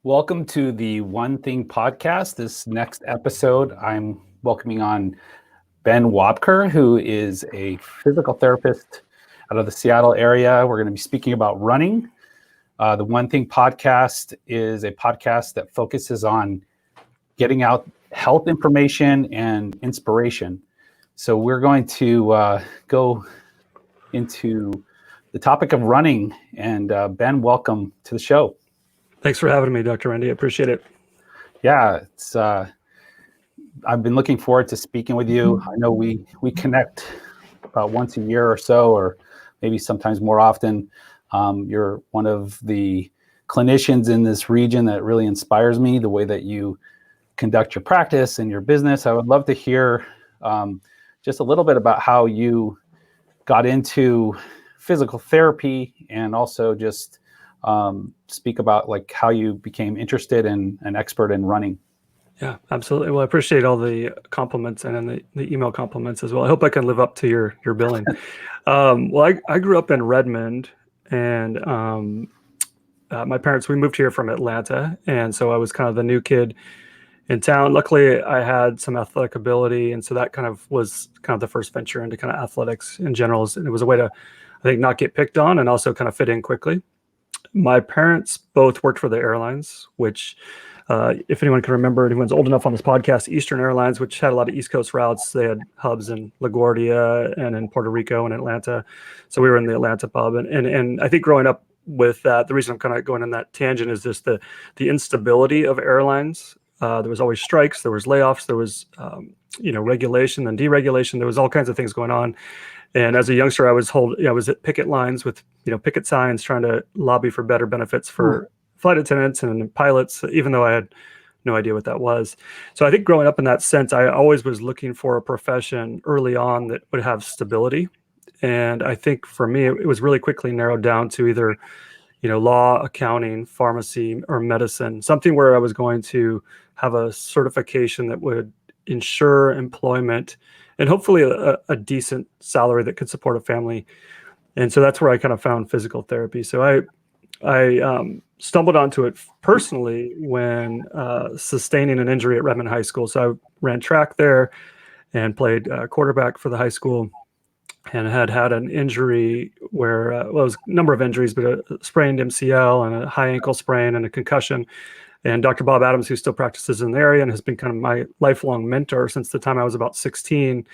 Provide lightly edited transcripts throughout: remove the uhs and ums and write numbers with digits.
Welcome to the One Thing podcast. This next episode, I'm welcoming on Ben Wobker, who is a physical therapist out of the Seattle area. We're going to be speaking about running. The One Thing podcast is a podcast that focuses on getting out health information and inspiration. So we're going to go into the topic of running. And Ben, welcome to the show. Thanks for having me, Dr. Randy. I appreciate it. Yeah, it's I've been looking forward to speaking with you. I know we connect about once a year or so, or maybe sometimes more often. You're one of the clinicians in this region that really inspires me, the way that you conduct your practice and your business. I would love to hear just a little bit about how you got into physical therapy, and also just speak about like how you became interested in an expert in running. Yeah, absolutely. Well, I appreciate all the compliments and then the email compliments as well. I hope I can live up to your billing. Well, I grew up in Redmond, and my parents, we moved here from Atlanta. And so I was kind of the new kid in town. Luckily, I had some athletic ability. And so that kind of was kind of the first venture into kind of athletics in general. And it was a way to, I think, not get picked on and also kind of fit in quickly. My parents both worked for the airlines, which, if anyone can remember, anyone's old enough on this podcast, Eastern Airlines, which had a lot of East Coast routes. They had hubs in LaGuardia and in Puerto Rico and Atlanta. So we were in the Atlanta pub. And I think growing up with that, the reason I'm kind of going on that tangent is just the instability of airlines. There was always strikes, there was layoffs, there was regulation and deregulation. There was all kinds of things going on. And as a youngster, I was at picket lines with picket signs trying to lobby for better benefits for flight attendants and pilots, even though I had no idea what that was. So I think growing up in that sense, I always was looking for a profession early on that would have stability. And I think for me, it was really quickly narrowed down to either law, accounting, pharmacy, or medicine, something where I was going to have a certification that would ensure employment and hopefully a decent salary that could support a family. And so that's where I kind of found physical therapy. So I stumbled onto it personally when sustaining an injury at Redmond High School. So I ran track there and played quarterback for the high school, and had an injury where, it was a number of injuries, but a sprained MCL and a high ankle sprain and a concussion. And Dr. Bob Adams, who still practices in the area and has been kind of my lifelong mentor since the time I was about 16,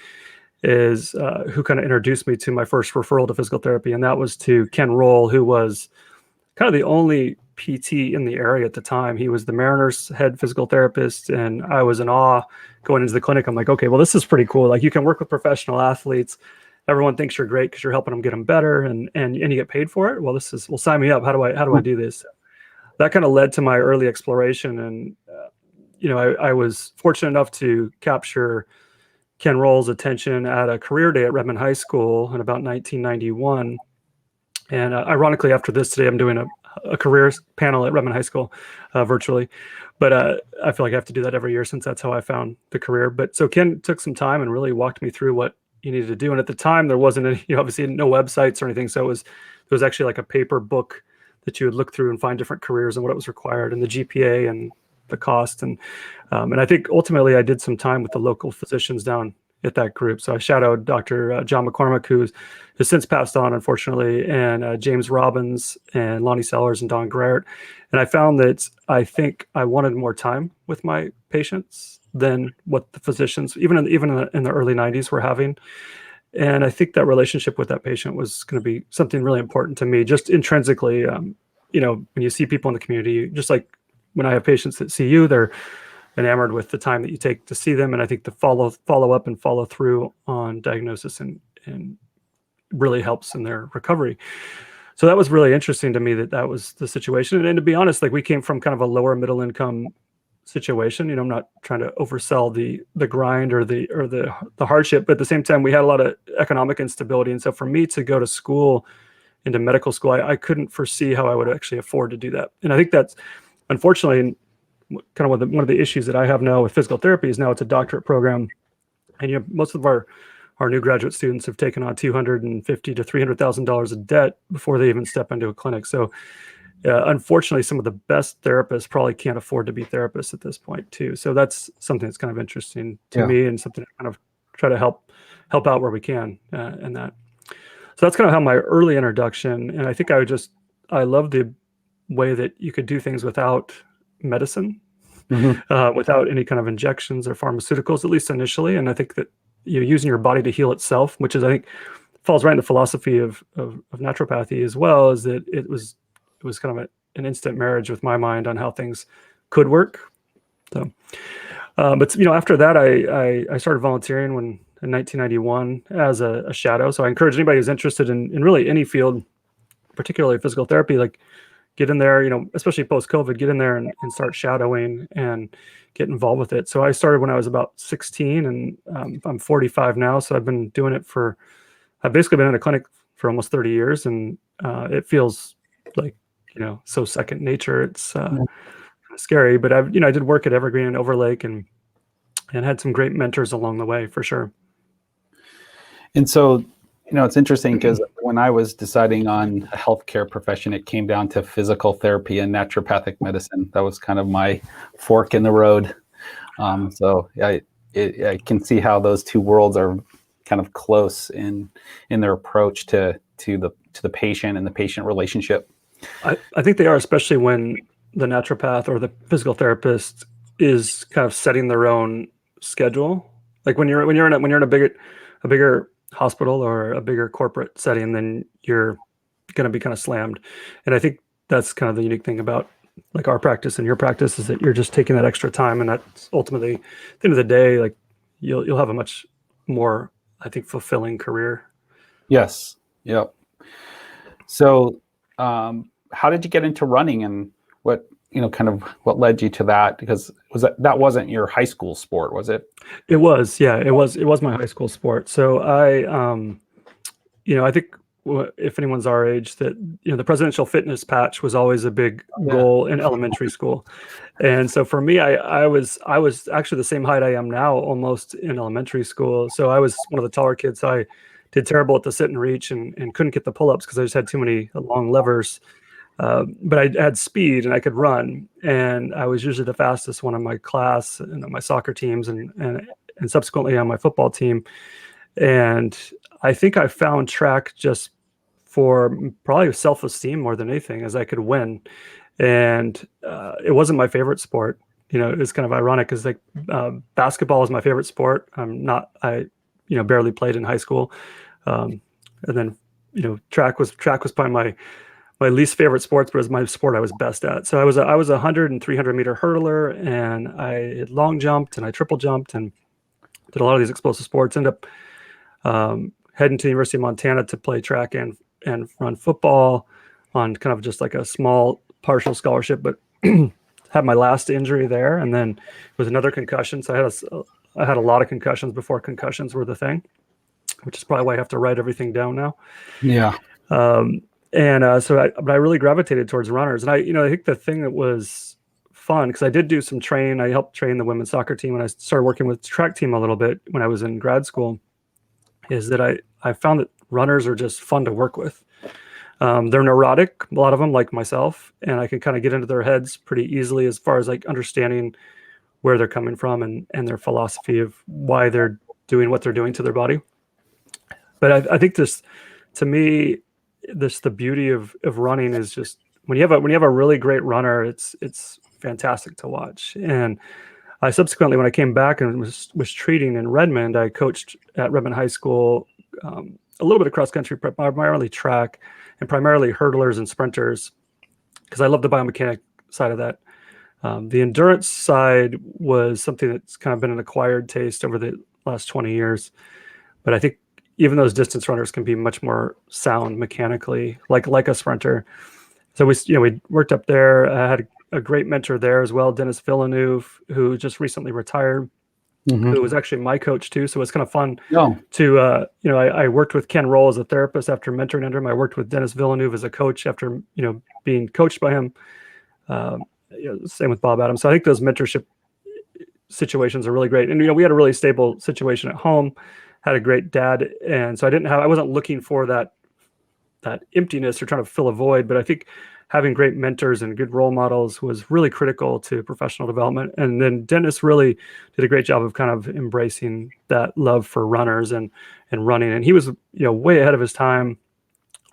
is who kind of introduced me to my first referral to physical therapy. And that was to Ken Roll, who was kind of the only PT in the area at the time. He was the Mariners head physical therapist, and I was in awe going into the clinic. I'm like, okay, well, this is pretty cool. Like, you can work with professional athletes. Everyone thinks you're great because you're helping them get them better, and you get paid for it. Well, sign me up. How do I do this? That kind of led to my early exploration. And, I was fortunate enough to capture Ken Roll's attention at a career day at Redmond High School in about 1991. And ironically, after this today, I'm doing a careers panel at Redmond High School virtually. But I feel like I have to do that every year since that's how I found the career. But so Ken took some time and really walked me through what you needed to do. And at the time, there wasn't any, obviously no websites or anything. So it was actually like a paper book that you would look through and find different careers and what it was required and the GPA and the cost. And I think ultimately I did some time with the local physicians down at that group. So I shadowed Dr. John McCormick, who has since passed on, unfortunately, and James Robbins and Lonnie Sellers and Don Graert. And I found that I think I wanted more time with my patients than what the physicians, even in the early 90s, were having. And I think that relationship with that patient was going to be something really important to me, just intrinsically. When you see people in the community, just like when I have patients that see you, they're enamored with the time that you take to see them. And I think the follow up and follow through on diagnosis and really helps in their recovery. So that was really interesting to me that was the situation. And to be honest, like, we came from kind of a lower middle income situation. I'm not trying to oversell the grind or the hardship, but at the same time, we had a lot of economic instability. And so for me to go to school, into medical school, I couldn't foresee how I would actually afford to do that. And I think that's, unfortunately, kind of one of the issues that I have now with physical therapy is now it's a doctorate program. And most of our new graduate students have taken on $250,000 to $300,000 of debt before they even step into a clinic. So Unfortunately, some of the best therapists probably can't afford to be therapists at this point too. So that's something that's kind of interesting to me, and something to kind of try to help out where we can in that. So that's kind of how my early introduction, and I think I love the way that you could do things without medicine, without any kind of injections or pharmaceuticals, at least initially. And I think that you're using your body to heal itself, which is, I think, falls right in the philosophy of naturopathy as well, is that it was kind of an instant marriage with my mind on how things could work. So, but after that, I started volunteering in 1991 as a shadow. So I encourage anybody who's interested in really any field, particularly physical therapy, like get in there, especially post-COVID, get in there and start shadowing and get involved with it. So I started when I was about 16, and I'm 45 now. So I've been doing it I've basically been in a clinic for almost 30 years, and it feels like, so second nature. It's kind of scary, but I did work at Evergreen and Overlake and had some great mentors along the way, for sure. And so, it's interesting because when I was deciding on a healthcare profession, it came down to physical therapy and naturopathic medicine. That was kind of my fork in the road. So I can see how those two worlds are kind of close in their approach to the patient and the patient relationship. I think they are, especially when the naturopath or the physical therapist is kind of setting their own schedule. Like when you're in a bigger hospital or a bigger corporate setting, then you're going to be kind of slammed. And I think that's kind of the unique thing about like our practice and your practice, is that you're just taking that extra time, and that's ultimately, at the end of the day, like you'll have a much more, I think, fulfilling career. Yes. Yep. So, how did you get into running, and what led you to that? Because that wasn't your high school sport, was it? It was, yeah, it was my high school sport. So I think if anyone's our age, that the presidential fitness patch was always a big goal in elementary school. And so for me, I was actually the same height I am now, almost, in elementary school. So I was one of the taller kids. So I did terrible at the sit and reach, and couldn't get the pull-ups because I just had too many long levers. But I had speed and I could run, and I was usually the fastest one in my class and on my soccer teams, and subsequently on my football team. And I think I found track just for probably self-esteem more than anything, as I could win. And it wasn't my favorite sport. It was kind of ironic, because like basketball is my favorite sport. I barely played in high school. And then, track was probably my least favorite sports, but it was my sport I was best at. So I was a 100 and 300 meter hurdler, and I had long jumped and I triple jumped and did a lot of these explosive sports. Ended up heading to the University of Montana to play track and run football on kind of just like a small partial scholarship, but had my last injury there, and then with another concussion. So I had a lot of concussions before concussions were the thing, which is probably why I have to write everything down now. Yeah. But I really gravitated towards runners. And I think the thing that was fun, because I did do some training, I helped train the women's soccer team, and I started working with the track team a little bit when I was in grad school, is that I found that runners are just fun to work with. They're neurotic, a lot of them, like myself, and I can kind of get into their heads pretty easily as far as like understanding where they're coming from and their philosophy of why they're doing what they're doing to their body. But I think this, to me, the beauty of running is just when you have a really great runner, it's fantastic to watch. And I subsequently, when I came back and was treating in Redmond, I coached at Redmond High School, a little bit of cross country, primarily track, and primarily hurdlers and sprinters, because I love the biomechanic side of that. The endurance side was something that's kind of been an acquired taste over the last 20 years. But I think even those distance runners can be much more sound mechanically, like a sprinter. So we worked up there. I had a great mentor there as well, Dennis Villeneuve, who just recently retired, who was actually my coach too. So it's kind of fun to, I worked with Ken Roll as a therapist after mentoring under him. I worked with Dennis Villeneuve as a coach after, being coached by him. Same with Bob Adams. So I think those mentorship situations are really great. And, we had a really stable situation at home, had a great dad. And so I wasn't looking for that emptiness or trying to fill a void, but I think having great mentors and good role models was really critical to professional development. And then Dennis really did a great job of kind of embracing that love for runners and running. And he was, way ahead of his time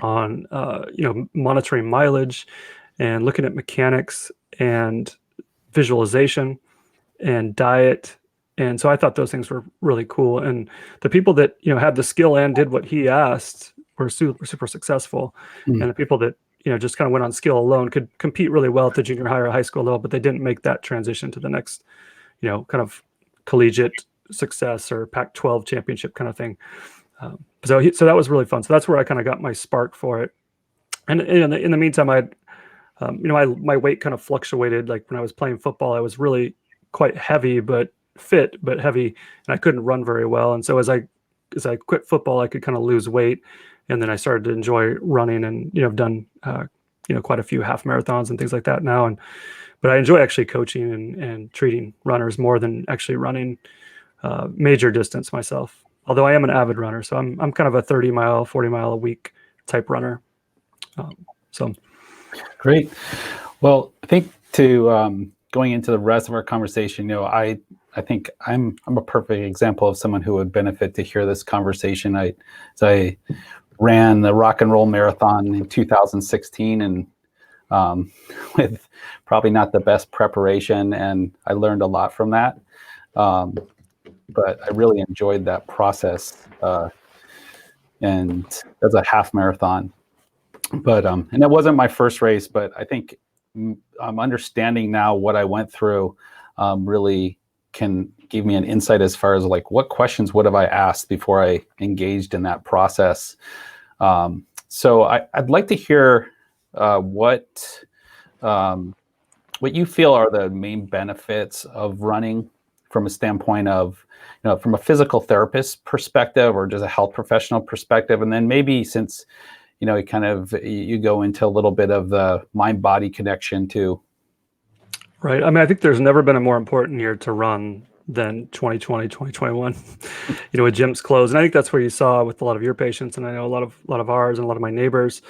on, monitoring mileage and looking at mechanics and visualization and diet. And so I thought those things were really cool. And the people that, had the skill and did what he asked were super, super successful. Mm. And the people that, just kind of went on skill alone could compete really well at the junior high or high school level, but they didn't make that transition to the next, kind of collegiate success or Pac-12 championship kind of thing. So that was really fun. So that's where I kind of got my spark for it. And in the meantime, my weight kind of fluctuated. Like when I was playing football, I was really quite heavy, but fit, but heavy, and I couldn't run very well. And so as I quit football, I could kind of lose weight. And then I started to enjoy running, and, I've done, quite a few half marathons and things like that now. But I enjoy actually coaching and treating runners more than actually running major distance myself. Although I am an avid runner, so I'm kind of a 30 mile, 40 mile a week type runner. So great. Well, I think going into the rest of our conversation, I think I'm a perfect example of someone who would benefit to hear this conversation. I ran the Rock and Roll Marathon in 2016, and with probably not the best preparation, and I learned a lot from that. But I really enjoyed that process, and as a half marathon. But and it wasn't my first race, but I think I'm understanding now what I went through really can give me an insight as far as like what questions would have I asked before I engaged in that process. So I'd like to hear what you feel are the main benefits of running from a standpoint of, from a physical therapist perspective or just a health professional perspective, and then maybe since you go into a little bit of the mind-body connection too. Right. I mean, I think there's never been a more important year to run than 2020, 2021, with gyms closed. And I think that's where you saw with a lot of your patients, and I know a lot of ours and a lot of my neighbors,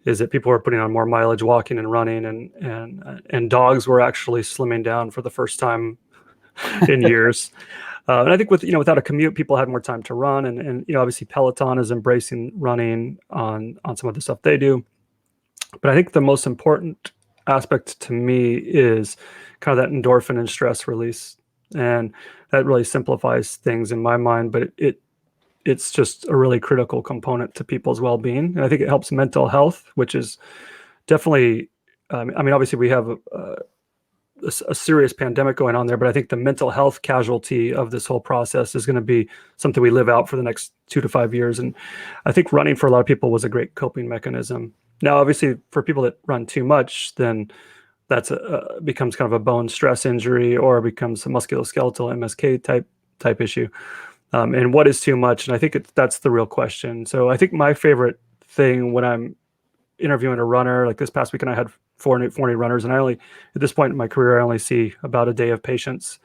is that people were putting on more mileage walking and running, and dogs were actually slimming down for the first time in years. And I think without a commute, people had more time to run, and obviously Peloton is embracing running on some of the stuff they do. But I think the most important aspect to me is kind of that endorphin and stress release, and that really simplifies things in my mind. But it's just a really critical component to people's well-being, and I think it helps mental health, which is definitely. Obviously we have a serious pandemic going on there, but I think the mental health casualty of this whole process is going to be something we live out for the next 2 to 5 years. And I think running for a lot of people was a great coping mechanism. Now, obviously, for people that run too much, then that's becomes kind of a bone stress injury, or becomes a musculoskeletal MSK type issue. And what is too much? And I think that's the real question. So I think my favorite thing when I'm interviewing a runner, like this past weekend, I had 480 runners, and at this point in my career, I only see about a day of patients.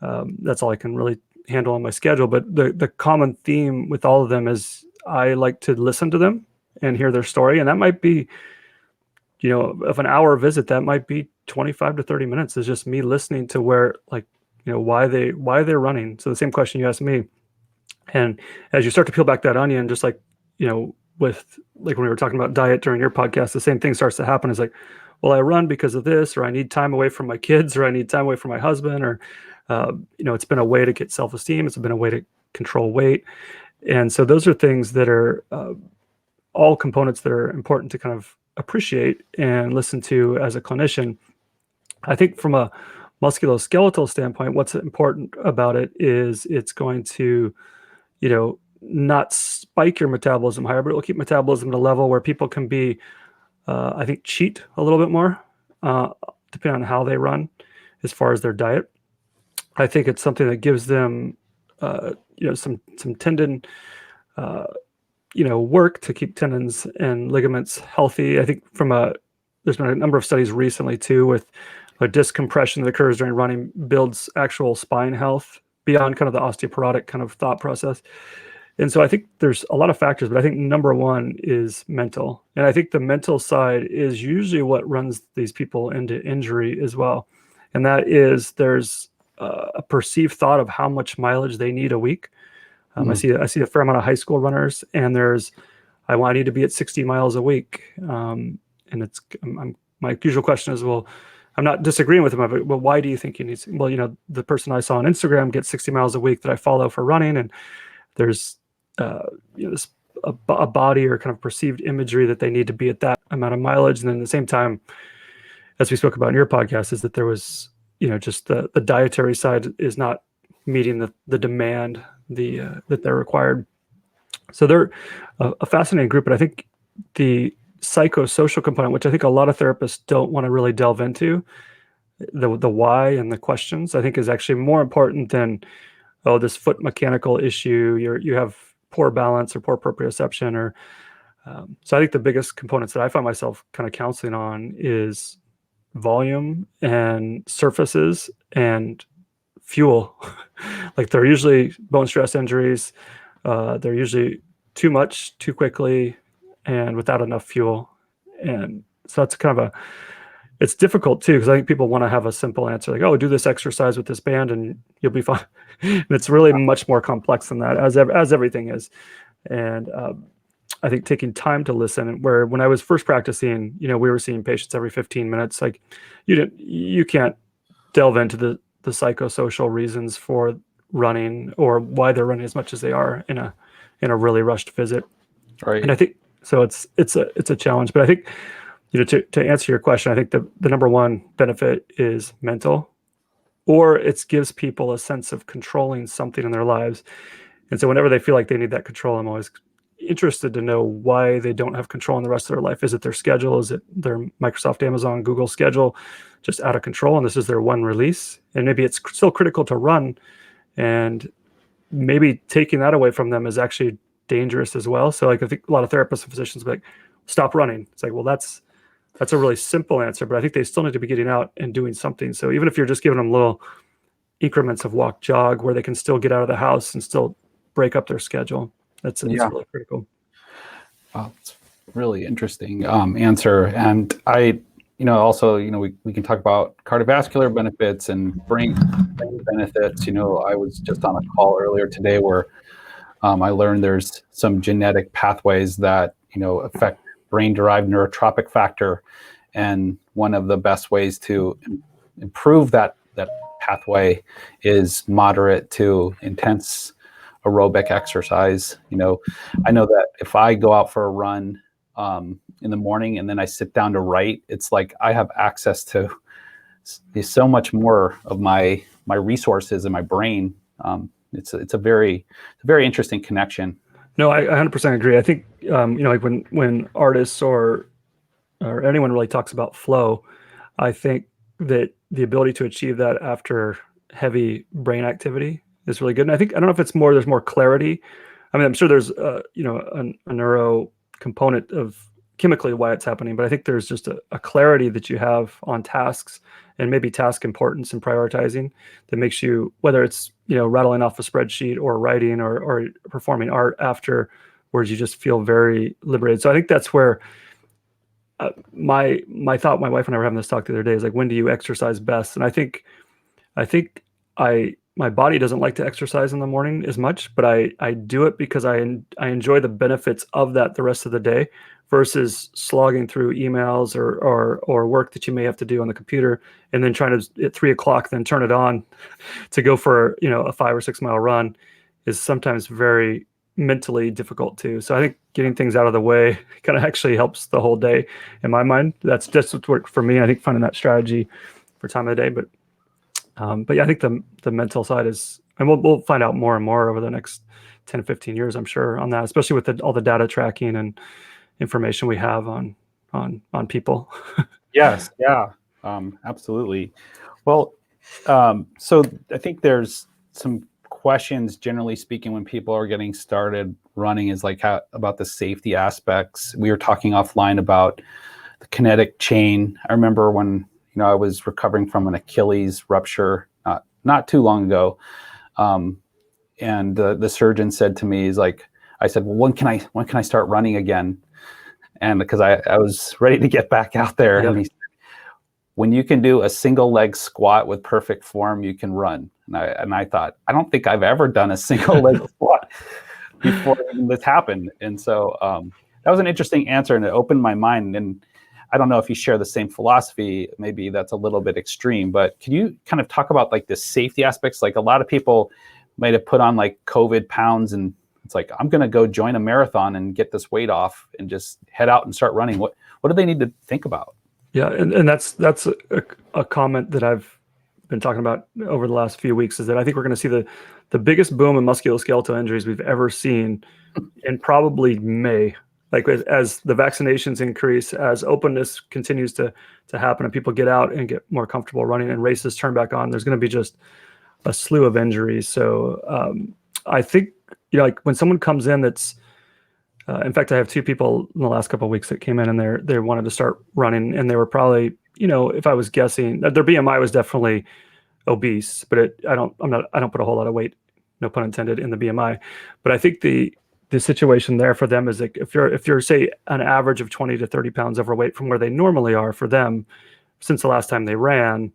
That's all I can really handle on my schedule. But the common theme with all of them is I like to listen to them and hear their story. And that might be, of an hour visit, that might be 25 to 30 minutes is just me listening to why they're running. So the same question you asked me. And as you start to peel back that onion, just with when we were talking about diet during your podcast, the same thing starts to happen. Is like, well, I run because of this, or I need time away from my kids, or I need time away from my husband, or it's been a way to get self-esteem. It's been a way to control weight. And so those are things that are all components that are important to kind of appreciate and listen to as a clinician. I think from a musculoskeletal standpoint, what's important about it is it's going to, not spike your metabolism higher, but it'll keep metabolism at a level where people can be, I think, cheat a little bit more, depending on how they run as far as their diet. I think it's something that gives them, some tendon, work to keep tendons and ligaments healthy. I think there's been a number of studies recently too with a disc compression that occurs during running builds actual spine health beyond kind of the osteoporotic kind of thought process. And so I think there's a lot of factors, but I think number one is mental. And I think the mental side is usually what runs these people into injury as well. And that is there's a perceived thought of how much mileage they need a week. I see a fair amount of high school runners, and I need to be at 60 miles a week. And my usual question is, well, I'm not disagreeing with them. But well, why do you think you need? Well, the person I saw on Instagram gets 60 miles a week that I follow for running, and there's this a body or kind of perceived imagery that they need to be at that amount of mileage. And then at the same time, as we spoke about in your podcast, is that there was just the dietary side is not meeting the demand that they're required. So they're a fascinating group, but I think the psychosocial component, which I think a lot of therapists don't want to really delve into, the why and the questions, I think is actually more important than, oh, this foot mechanical issue, you have poor balance or poor proprioception, or so I think the biggest components that I find myself kind of counseling on is volume and surfaces and fuel. Like they're usually bone stress injuries. They're usually too much, too quickly, and without enough fuel. And so that's kind of it's difficult too, because I think people want to have a simple answer, like, oh, do this exercise with this band and you'll be fine. And it's really much more complex than that, as everything is. And I think taking time to listen, where when I was first practicing, we were seeing patients every 15 minutes. Like you can't delve into the psychosocial reasons for running or why they're running as much as they are in a really rushed visit. Right. And I think so it's a challenge, but I think to answer your question, I think the number one benefit is mental, or it gives people a sense of controlling something in their lives. And so whenever they feel like they need that control, I'm always interested to know why they don't have control in the rest of their life. Is it their schedule? Is it their Microsoft, Amazon, Google schedule just out of control? And this is their one release. And maybe it's still critical to run. And maybe taking that away from them is actually dangerous as well. So like I think a lot of therapists and physicians will be like, stop running. It's like, well, that's a really simple answer, but I think they still need to be getting out and doing something. So even if you're just giving them little increments of walk, jog, where they can still get out of the house and still break up their schedule, it's really critical. It's really interesting answer. And I, also, we can talk about cardiovascular benefits and brain benefits. I was just on a call earlier today where I learned there's some genetic pathways that, affect brain-derived neurotropic factor. And one of the best ways to improve that pathway is moderate to intense aerobic exercise. I know that if I go out for a run in the morning and then I sit down to write, it's like I have access to so much more of my resources in my brain. It's a very interesting connection. No, I 100% agree. I think like when artists or anyone really talks about flow, I think that the ability to achieve that after heavy brain activity is really good. And I don't know if there's more clarity. I mean, I'm sure there's a neuro component of chemically why it's happening, but I think there's just a clarity that you have on tasks and maybe task importance and prioritizing that makes you, whether it's rattling off a spreadsheet or writing or performing art afterwards, you just feel very liberated. So I think that's where my thought, my wife and I were having this talk the other day, is like, when do you exercise best? And I think my body doesn't like to exercise in the morning as much, but I do it because I enjoy the benefits of that the rest of the day versus slogging through emails or work that you may have to do on the computer and then trying to at 3 o'clock then turn it on to go for a 5 or 6 mile run is sometimes very mentally difficult too. So I think getting things out of the way kind of actually helps the whole day in my mind. That's just what's worked for me. I think finding that strategy for time of the day, but yeah, I think the mental side is, and we'll find out more and more over the next 10, 15 years, I'm sure, on that, especially with all the data tracking and information we have on people. Yes. Yeah, absolutely. Well, so I think there's some questions, generally speaking, when people are getting started running, is like about the safety aspects. We were talking offline about the kinetic chain. I remember when I was recovering from an Achilles rupture not too long ago, and the surgeon said to me, he's like, I said, well, when can I start running again? And because I was ready to get back out there. And he said, when you can do a single leg squat with perfect form, you can run. And I thought, I don't think I've ever done a single leg squat before this happened. And so that was an interesting answer, and it opened my mind. And I don't know if you share the same philosophy. Maybe that's a little bit extreme, but can you kind of talk about like the safety aspects? Like a lot of people might have put on like COVID pounds, and it's like, I'm going to go join a marathon and get this weight off and just head out and start running. What do they need to think about? Yeah, and that's a comment that I've been talking about over the last few weeks, is that I think we're going to see the biggest boom in musculoskeletal injuries we've ever seen in probably May. Like as the vaccinations increase, as openness continues to happen, and people get out and get more comfortable running, and races turn back on, there's going to be just a slew of injuries. So I think, like when someone comes in that's in fact, I have two people in the last couple of weeks that came in and they wanted to start running, and they were probably, if I was guessing, their BMI was definitely obese, but I don't put a whole lot of weight, no pun intended, in the BMI. But I think the situation there for them is like if you're say an average of 20 to 30 pounds overweight from where they normally are, for them since the last time they ran,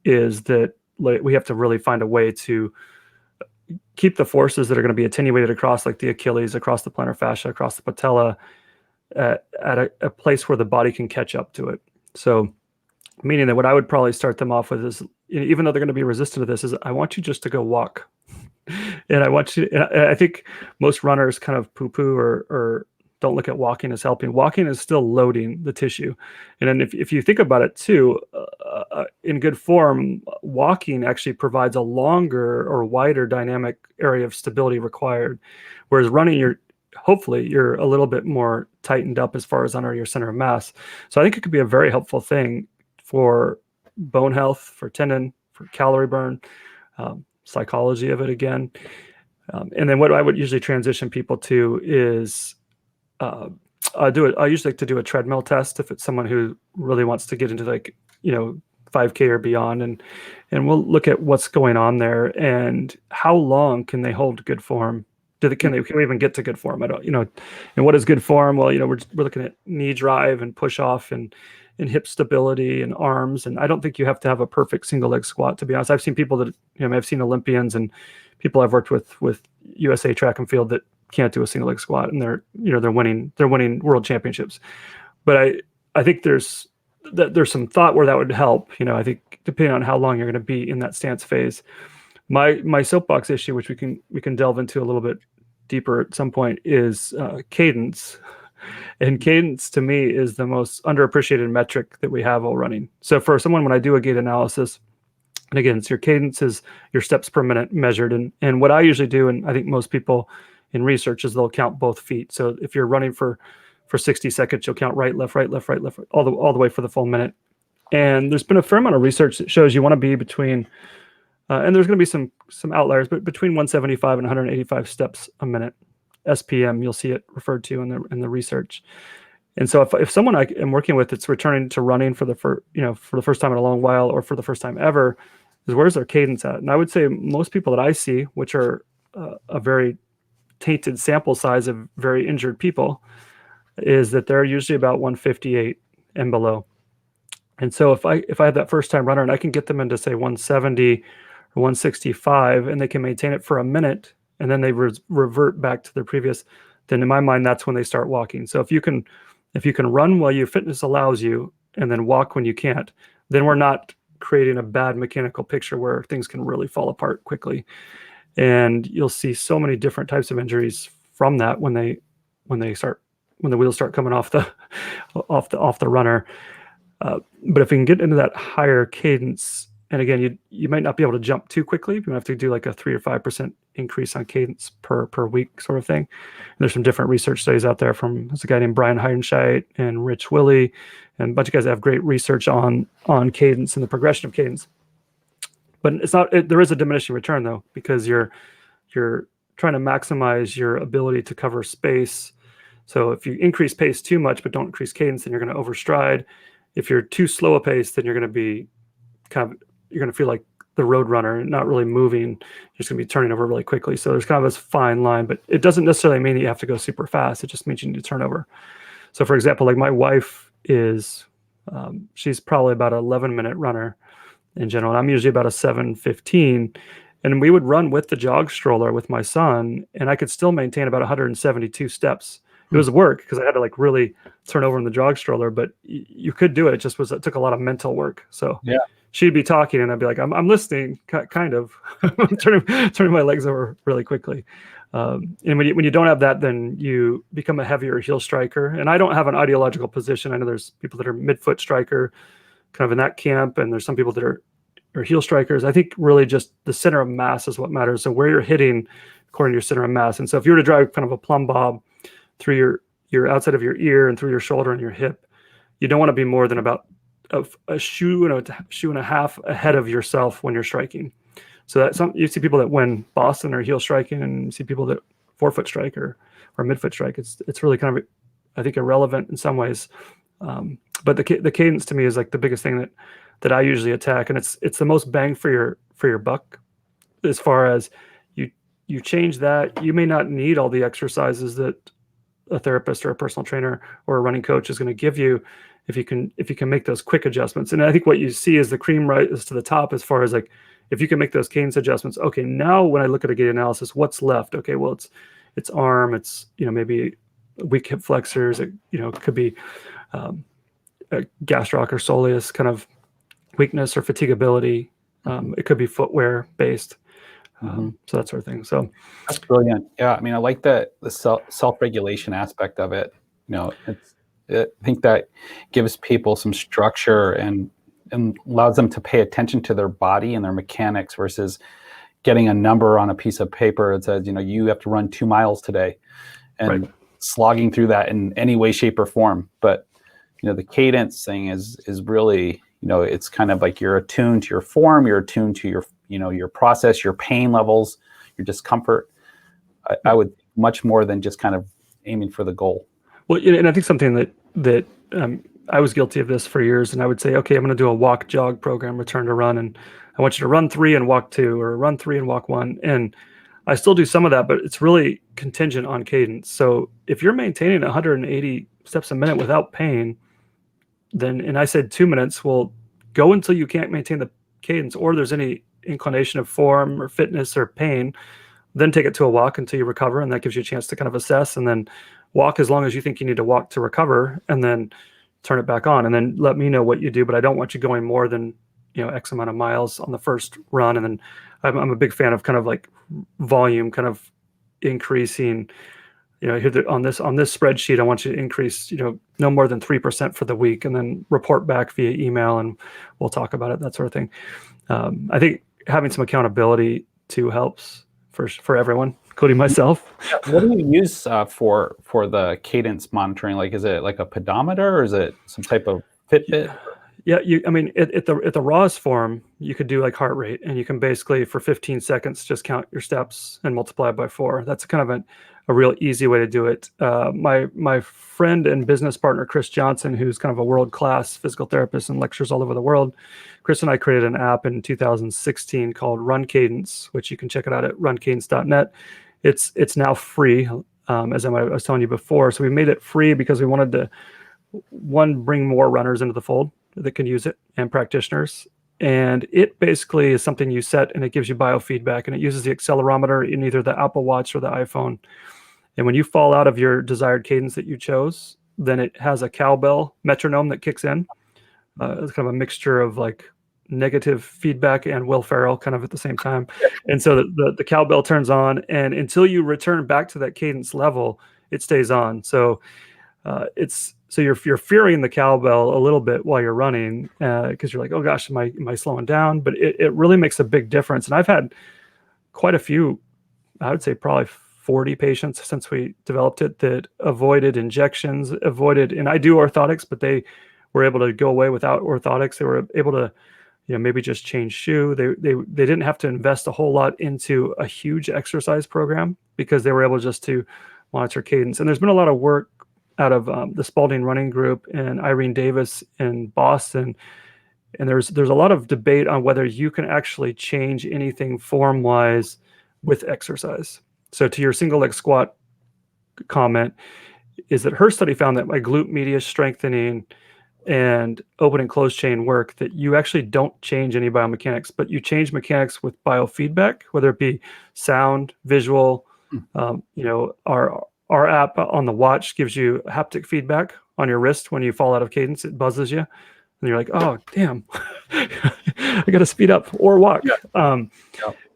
is that we have to really find a way to keep the forces that are going to be attenuated across like the Achilles, across the plantar fascia, across the patella, at a place where the body can catch up to it. So meaning that what I would probably start them off with is, even though they're going to be resistant to this, is I want you just to go walk. And I think most runners kind of poo-poo or don't look at walking as helping. Walking is still loading the tissue. And then if you think about it too, in good form, walking actually provides a longer or wider dynamic area of stability required. Whereas running, hopefully you're a little bit more tightened up as far as under your center of mass. So I think it could be a very helpful thing for bone health, for tendon, for calorie burn, psychology of it again. And then what I would usually transition people to is I usually like to do a treadmill test if it's someone who really wants to get into 5K or beyond, and we'll look at what's going on there and how long can they hold good form. Can we even get to good form? And what is good form? Well, we're looking at knee drive and push off and hip stability and arms. And I don't think you have to have a perfect single leg squat, to be honest. I've seen people that, I've seen Olympians and people I've worked with USA track and field that can't do a single leg squat, and they're winning world championships. But I think there's some thought where that would help. I think depending on how long you're going to be in that stance phase. My soapbox issue, which we can delve into a little bit deeper at some point, is cadence. And cadence to me is the most underappreciated metric that we have while running. So for someone, when I do a gait analysis, and again, it's your cadence is your steps per minute measured. And what I usually do, and I think most people in research, is they'll count both feet. So if you're running for 60 seconds, you'll count right, left, all the way for the full minute. And there's been a fair amount of research that shows you want to be between, and there's going to be some outliers, but between 175 and 185 steps a minute. SPM, you'll see it referred to in the research. And so if someone I am working with that's returning to running for the first time in a long while, or for the first time ever, is where's their cadence at? And I would say most people that I see, which are a very tainted sample size of very injured people, is that they're usually about 158 and below. And so if I have that first time runner and I can get them into say 170 or 165, and they can maintain it for a minute, and then they revert back to their previous, then in my mind, that's when they start walking. So if you can run while your fitness allows you, and then walk when you can't, then we're not creating a bad mechanical picture where things can really fall apart quickly. And you'll see so many different types of injuries from that when the wheels start coming off the runner. But if we can get into that higher cadence, and again, you might not be able to jump too quickly. You have to do like a 3 or 5% increase on cadence per week sort of thing. And there's some different research studies out there there's a guy named Brian Heidenscheit and Rich Willey, and a bunch of guys that have great research on cadence and the progression of cadence. But there is a diminishing return though, because you're trying to maximize your ability to cover space. So if you increase pace too much but don't increase cadence, then you're going to overstride. If you're too slow a pace, then you're going to be you're going to feel like the road runner, not really moving. You're just going to be turning over really quickly. So there's kind of this fine line, but it doesn't necessarily mean that you have to go super fast. It just means you need to turn over. So for example, like my wife is, she's probably about an 11-minute runner in general. And I'm usually about a 7:15. And we would run with the jog stroller with my son, and I could still maintain about 172 steps. It was work because I had to like really turn over in the jog stroller, but you could do it. It took a lot of mental work. So Yeah. she'd be talking and I'd be like, I'm listening, kind of. I'm turning my legs over really quickly. And when you don't have that, then you become a heavier heel striker. And I don't have an ideological position. I know there's people that are midfoot striker, kind of in that camp, and there's some people that are heel strikers. I think really just the center of mass is what matters. So where you're hitting according to your center of mass. And so if you were to drive kind of a plumb bob through your outside of your ear and through your shoulder and your hip, you don't want to be more than about a shoe and a half ahead of yourself when you're striking. So that you see people that win Boston are heel striking, and you see people that forefoot strike or midfoot strike. It's really kind of, I think, irrelevant in some ways. But the cadence to me is like the biggest thing that I usually attack, and it's the most bang for your buck. As far as you change that, you may not need all the exercises that a therapist or a personal trainer or a running coach is going to give you if you can make those quick adjustments. And I think what you see is the cream rises to the top as far as like, if you can make those cadence adjustments. Okay, now when I look at a gait analysis, what's left? Okay, well it's arm, it's maybe weak hip flexors, it could be a gastroc or soleus kind of weakness or fatigability. It could be footwear based. So that sort of thing. So that's brilliant. Yeah, I mean, I like the self-regulation aspect of it. I think that gives people some structure and allows them to pay attention to their body and their mechanics versus getting a number on a piece of paper that says, you have to run 2 miles today, and slogging through that in any way, shape, or form. But the cadence thing is really, it's kind of like you're attuned to your form, you're attuned to your your process, your pain levels, your discomfort. I would much more than just kind of aiming for the goal. Well, and I think something that I was guilty of this for years, and I would say, okay, I'm going to do a walk jog program, return to run, and I want you to run 3 and walk 2, or run 3 and walk 1. And I still do some of that, but it's really contingent on cadence. So if you're maintaining 180 steps a minute without pain, then, and I said 2 minutes, well, go until you can't maintain the cadence, or there's any inclination of form or fitness or pain, then take it to a walk until you recover. And that gives you a chance to kind of assess, and then walk as long as you think you need to walk to recover, and then turn it back on, and then let me know what you do. But I don't want you going more than, X amount of miles on the first run. And then I'm a big fan of kind of like volume, kind of increasing, here on this spreadsheet, I want you to increase, no more than 3% for the week, and then report back via email, and we'll talk about it, that sort of thing. I think having some accountability too helps for everyone, including myself. What do you use for the cadence monitoring? Like, is it like a pedometer, or is it some type of Fitbit? Yeah, at the rawest form, you could do like heart rate, and you can basically for 15 seconds just count your steps and multiply it by 4. That's kind of a real easy way to do it. My friend and business partner, Chris Johnson, who's kind of a world-class physical therapist and lectures all over the world, Chris and I created an app in 2016 called Run Cadence, which you can check it out at runcadence.net. It's now free, as I was telling you before. So we made it free because we wanted to, bring more runners into the fold that can use it, and practitioners. And it basically is something you set, and it gives you biofeedback, and it uses the accelerometer in either the Apple Watch or the iPhone. And when you fall out of your desired cadence that you chose, then it has a cowbell metronome that kicks in. It's kind of a mixture of like negative feedback and Will Ferrell kind of at the same time. And so the cowbell turns on, and until you return back to that cadence level, it stays on. So you're fearing the cowbell a little bit while you're running, because you're like, oh gosh, am I slowing down? But it really makes a big difference. And I've had quite a few, I would say probably 40 patients since we developed it that avoided injections, and I do orthotics, but they were able to go away without orthotics. They were able to, maybe just change shoe. They didn't have to invest a whole lot into a huge exercise program, because they were able just to monitor cadence. And there's been a lot of work out of the Spalding Running Group and Irene Davis in Boston, And there's a lot of debate on whether you can actually change anything form-wise with exercise. So to your single leg squat comment, is that her study found that by glute medius strengthening and open and closed chain work, that you actually don't change any biomechanics, but you change mechanics with biofeedback, whether it be sound, visual. Our app on the watch gives you haptic feedback on your wrist when you fall out of cadence. It buzzes you, and you're like, "Oh, damn, I got to speed up or walk." Yeah.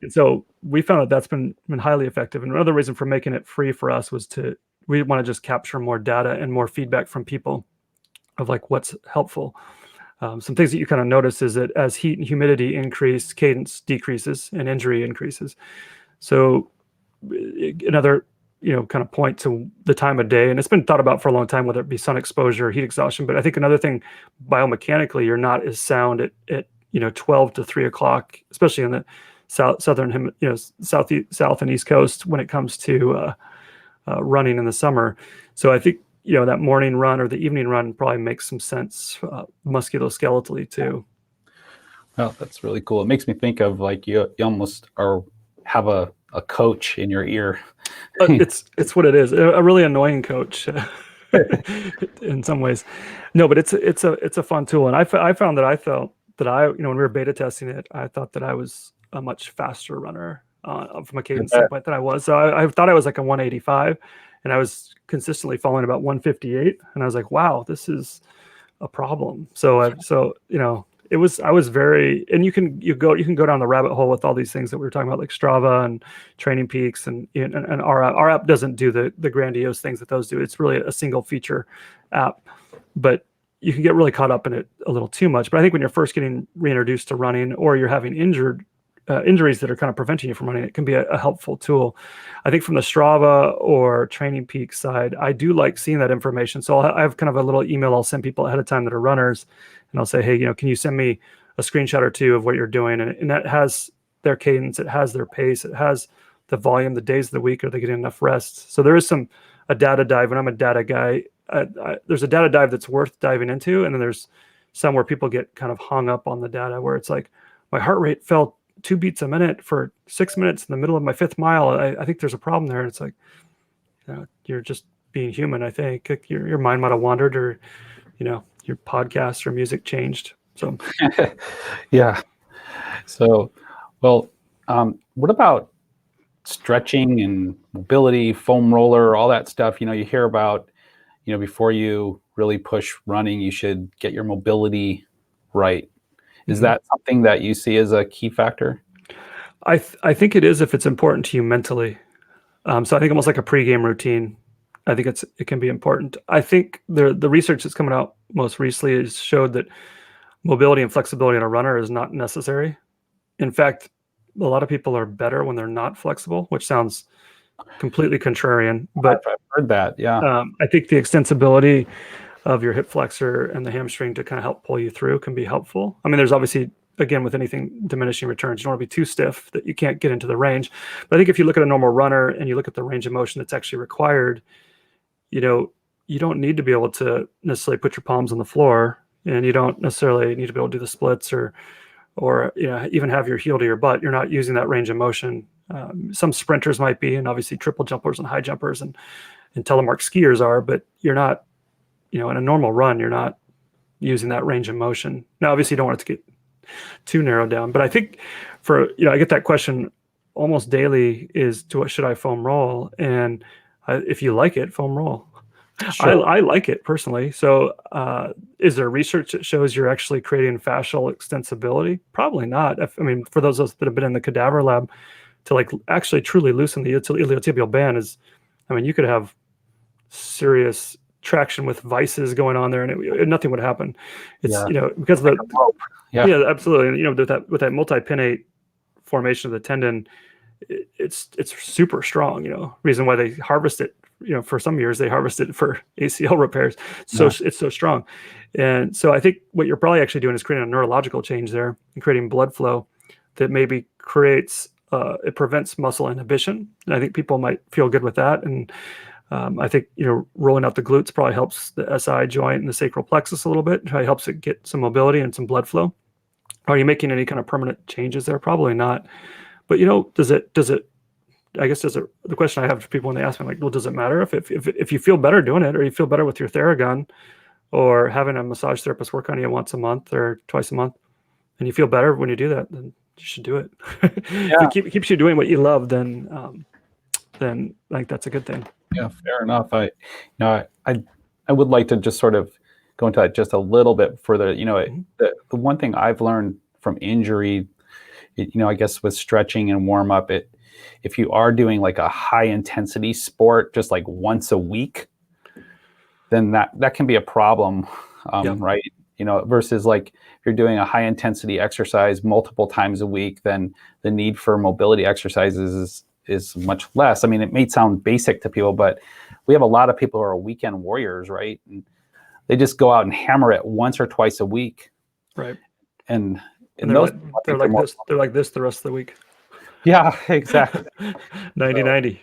And so we found that that's been highly effective. And another reason for making it free for us was we want to just capture more data and more feedback from people of like what's helpful. Some things that you kind of notice is that as heat and humidity increase, cadence decreases and injury increases. So another, kind of point to the time of day, and it's been thought about for a long time, whether it be sun exposure or heat exhaustion. But I think another thing, biomechanically, you're not as sound at 12 to 3 o'clock, especially in the south and east coast when it comes to running in the summer. So I think that morning run or the evening run probably makes some sense musculoskeletally too. Well, that's really cool. It makes me think of like you almost have a coach in your ear. It's what it is. A really annoying coach in some ways. No, but it's a fun tool. And I found that I felt that when we were beta testing it, I thought that I was a much faster runner from a cadence standpoint than I was. So I thought I was like a 185, and I was consistently falling about 158. And I was like, wow, this is a problem. I was very, and you can go down the rabbit hole with all these things that we were talking about, like Strava and Training Peaks, and our app doesn't do the grandiose things that those do. It's really a single feature app, but you can get really caught up in it a little too much. But I think when you're first getting reintroduced to running, or you're having injuries that are kind of preventing you from running, it can be a helpful tool. I think from the Strava or Training Peaks side, I do like seeing that information. So I have kind of a little email I'll send people ahead of time that are runners, and I'll say, hey, can you send me a screenshot or two of what you're doing? And that has their cadence, it has their pace, it has the volume, the days of the week, are they getting enough rest? So there is a data dive, and I'm a data guy. There's a data dive that's worth diving into, and then there's some where people get kind of hung up on the data, where it's like, my heart rate fell 2 beats a minute for 6 minutes in the middle of my 5th mile. I think there's a problem there. And it's like, you're just being human. I think your mind might have wandered, or, your podcast or music changed. So, yeah. So, well, what about stretching and mobility, foam roller, all that stuff? You hear about, before you really push running, you should get your mobility right. Is that something that you see as a key factor? I think it is, if it's important to you mentally. So I think almost like a pregame routine, I think it can be important. I think the research that's coming out most recently has showed that mobility and flexibility in a runner is not necessary. In fact, a lot of people are better when they're not flexible, which sounds completely contrarian. But I've heard that, yeah. I think the extensibility of your hip flexor and the hamstring to kind of help pull you through can be helpful. I mean, there's obviously, again, with anything diminishing returns, you don't want to be too stiff that you can't get into the range. But I think if you look at a normal runner and you look at the range of motion that's actually required, you don't need to be able to necessarily put your palms on the floor, and you don't necessarily need to be able to do the splits or even have your heel to your butt. You're not using that range of motion. Some sprinters might be, and obviously triple jumpers and high jumpers and telemark skiers are, but you're not, in a normal run, you're not using that range of motion. Now, obviously, you don't want it to get too narrowed down, but I think I get that question almost daily, is should I foam roll? And if you like it, foam roll. Sure. I like it personally. So is there research that shows you're actually creating fascial extensibility? Probably not. I mean, for those that have been in the cadaver lab, to like actually truly loosen the iliotibial band you could have serious traction with vices going on there, and nothing would happen. It's because of the yeah, absolutely. And with that multi-pinnate formation of the tendon, it's super strong. Reason why they harvest it, for some years they harvested it for ACL repairs. So it's so strong. And so I think what you're probably actually doing is creating a neurological change there and creating blood flow that maybe creates it prevents muscle inhibition. And I think people might feel good with that. And I think, rolling out the glutes probably helps the SI joint and the sacral plexus a little bit. It probably helps it get some mobility and some blood flow. Are you making any kind of permanent changes there? Probably not. But the question I have for people when they ask me, like, well, does it matter if you feel better doing it, or you feel better with your Theragun, or having a massage therapist work on you once a month or twice a month, and you feel better when you do that, then you should do it. If Yeah. it keeps you doing what you love, then like that's a good thing. Yeah, fair enough. I would like to just sort of go into that just a little bit further. The one thing I've learned from injury, I guess with stretching and warm up, if you are doing like a high intensity sport just like once a week, then that can be a problem, right? Versus like if you're doing a high intensity exercise multiple times a week, then the need for mobility exercises is much less. I mean, it may sound basic to people, but we have a lot of people who are weekend warriors, right? And they just go out and hammer it once or twice a week, right? And they're like this the rest of the week. Yeah, exactly. 90-90.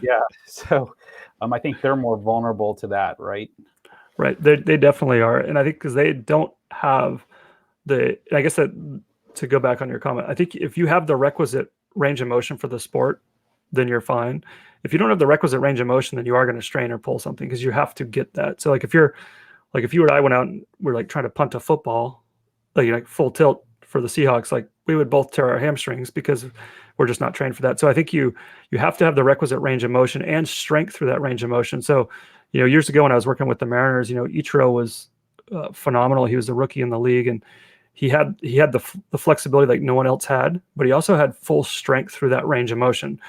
Yeah. So I think they're more vulnerable to that, right? Right. They definitely are. And I think because they don't have I guess that, to go back on your comment, I think if you have the requisite range of motion for the sport, then you're fine. If you don't have the requisite range of motion, then you are going to strain or pull something, because you have to get that. So if you and I went out and we're like trying to punt a football, like full tilt for the Seahawks, like we would both tear our hamstrings because we're just not trained for that. So I think you have to have the requisite range of motion and strength through that range of motion. So, years ago when I was working with the Mariners, Ichiro was phenomenal. He was a rookie in the league, and he had the flexibility like no one else had, but he also had full strength through that range of motion.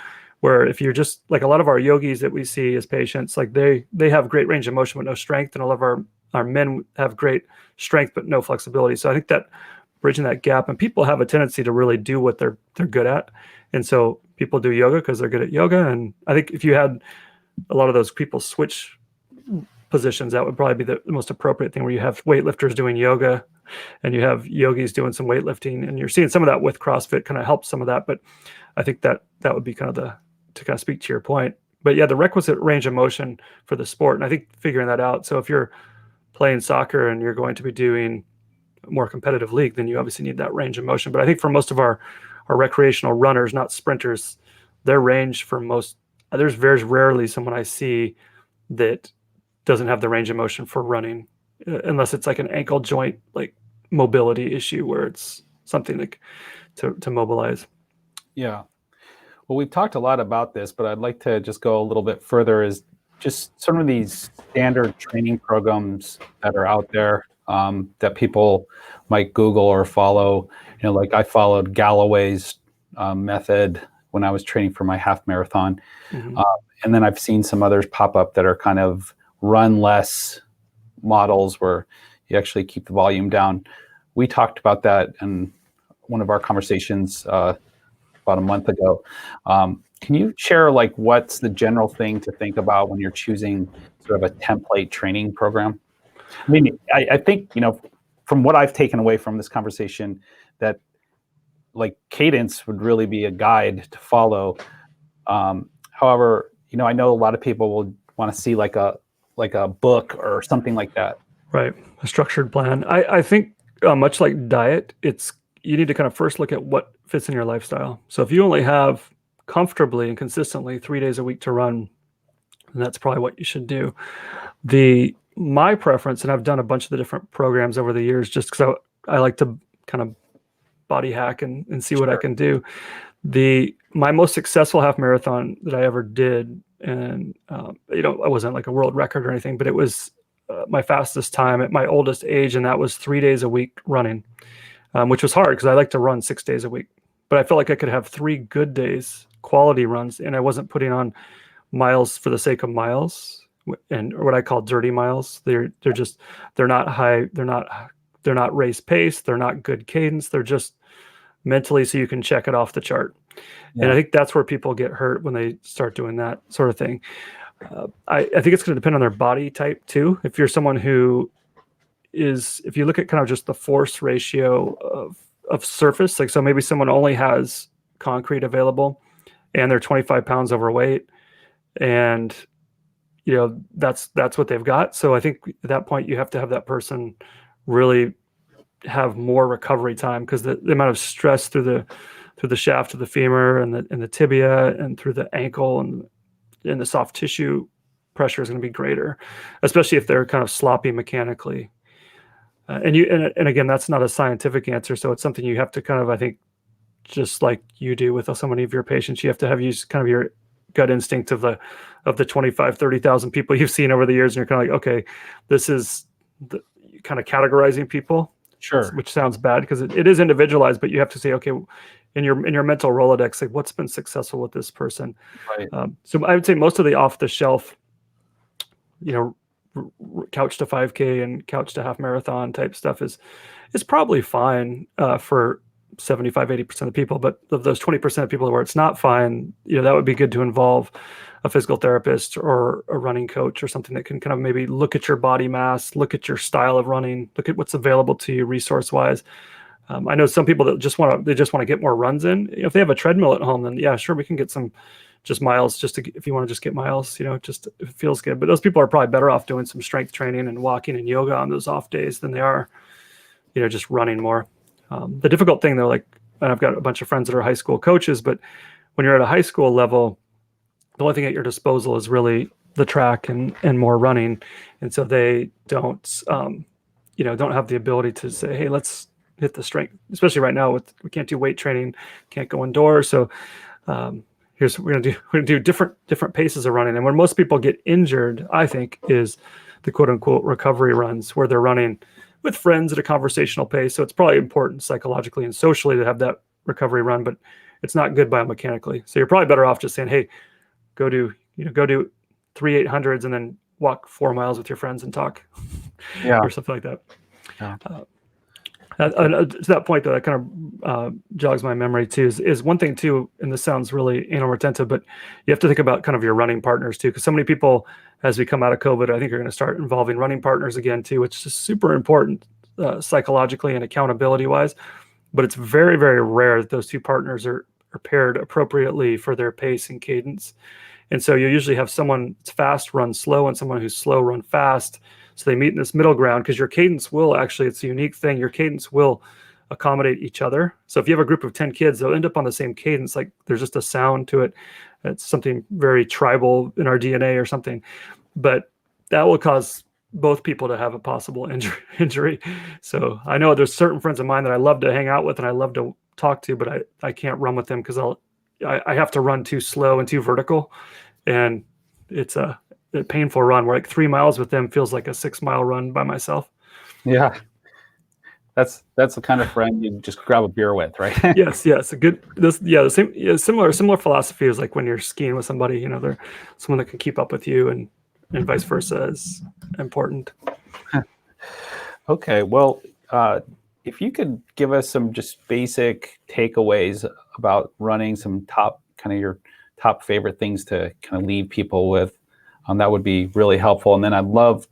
Where if you're just like a lot of our yogis that we see as patients, like they have great range of motion but no strength, and a lot of our men have great strength but no flexibility. So I think that bridging that gap, and people have a tendency to really do what they're good at, and so people do yoga because they're good at yoga. And I think if you had a lot of those people switch positions, that would probably be the most appropriate thing, where you have weightlifters doing yoga and you have yogis doing some weightlifting, and you're seeing some of that with CrossFit kind of helps some of that. But I think that would be kind of to kind of speak to your point. But yeah, the requisite range of motion for the sport, and I think figuring that out. So if you're playing soccer and you're going to be doing a more competitive league, then you obviously need that range of motion. But I think for most of our recreational runners, not sprinters, their range for most, there's very rarely someone I see that doesn't have the range of motion for running, unless it's like an ankle joint, like mobility issue, where it's something like to mobilize. Yeah. Well, we've talked a lot about this, but I'd like to just go a little bit further, is just some of these standard training programs that are out there that people might Google or follow. Like I followed Galloway's method when I was training for my half marathon. Mm-hmm. And then I've seen some others pop up that are kind of run less models, where you actually keep the volume down. We talked about that in one of our conversations about a month ago. Can you share like what's the general thing to think about when you're choosing sort of a template training program? I mean, I think, from what I've taken away from this conversation, that like Cadence would really be a guide to follow. However, I know a lot of people will want to see like a book or something like that. Right. A structured plan. I think much like diet, you need to kind of first look at what fits in your lifestyle. So if you only have comfortably and consistently 3 days a week to run, then that's probably what you should do. My preference, and I've done a bunch of the different programs over the years, just because I like to kind of body hack and see what I can do. My most successful half marathon that I ever did, and I wasn't like a world record or anything, but it was my fastest time at my oldest age, and that was 3 days a week running, which was hard because I like to run 6 days a week. But I felt like I could have 3 good days, quality runs, and I wasn't putting on miles for the sake of miles, and what I call dirty miles. They're not high. They're not race pace. They're not good cadence. They're just mentally so you can check it off the chart. Yeah. And I think that's where people get hurt when they start doing that sort of thing. I think it's going to depend on their body type too. If you're someone who if you look at kind of just the force ratio of surface, like, so maybe someone only has concrete available and they're 25 pounds overweight, and that's what they've got. So I think at that point you have to have that person really have more recovery time, because the amount of stress through the shaft of the femur and the tibia and through the ankle and in the soft tissue pressure is going to be greater, especially if they're kind of sloppy mechanically. And again, that's not a scientific answer, so it's something you have to kind of, I think, just like you do with so many of your patients, you have to have use kind of your gut instinct of the 25, 30,000 people you've seen over the years, and you're kind of like, okay, this is the kind of categorizing people. Sure. Which sounds bad because it is individualized, but you have to say, okay, in your mental Rolodex, like, what's been successful with this person? Right. So I would say most of the off the shelf, couch to 5K and couch to half marathon type stuff is probably fine for 75, 80% of people. But of those 20% of people where it's not fine, that would be good to involve a physical therapist or a running coach or something that can kind of maybe look at your body mass, look at your style of running, look at what's available to you resource wise. I know some people that just want to get more runs in. If they have a treadmill at home, then yeah, sure, we can get some just miles, if you want to just get miles, just if it feels good. But those people are probably better off doing some strength training and walking and yoga on those off days than they are, just running more. The difficult thing though, like, and I've got a bunch of friends that are high school coaches, but when you're at a high school level, the only thing at your disposal is really the track and more running. And so they don't have the ability to say, hey, let's hit the strength, especially right now we can't do weight training, can't go indoors. So here's what we're gonna do different paces of running. And when most people get injured, I think, is the quote unquote recovery runs, where they're running with friends at a conversational pace. So it's probably important psychologically and socially to have that recovery run, but it's not good biomechanically. So you're probably better off just saying, hey, go do 3 800s and then walk 4 miles with your friends and talk, or something like that. Yeah. To that point, though, that kind of jogs my memory too. Is one thing too, and this sounds really anal retentive, but you have to think about kind of your running partners too, because so many people, as we come out of COVID, I think are going to start involving running partners again too, which is super important psychologically and accountability wise. But it's very, very rare that those two partners are paired appropriately for their pace and cadence. And so you usually have someone that's fast run slow and someone who's slow run fast. So they meet in this middle ground, because your cadence will actually, it's a unique thing, your cadence will accommodate each other. So if you have a group of 10 kids, they'll end up on the same cadence. Like, there's just a sound to it. It's something very tribal in our DNA or something. But that will cause both people to have a possible injury. So I know there's certain friends of mine that I love to hang out with and I love to talk to, but I can't run with them because I have to run too slow and too vertical. And it's a painful run, where like 3 miles with them feels like a 6 mile run by myself. Yeah. That's the kind of friend you just grab a beer with, right? Yes. The same, similar philosophy is like when you're skiing with somebody, they're someone that can keep up with you, and vice versa is important. Okay. Well, if you could give us some just basic takeaways about running, some your top favorite things to kind of leave people with, that would be really helpful. And then I'd love,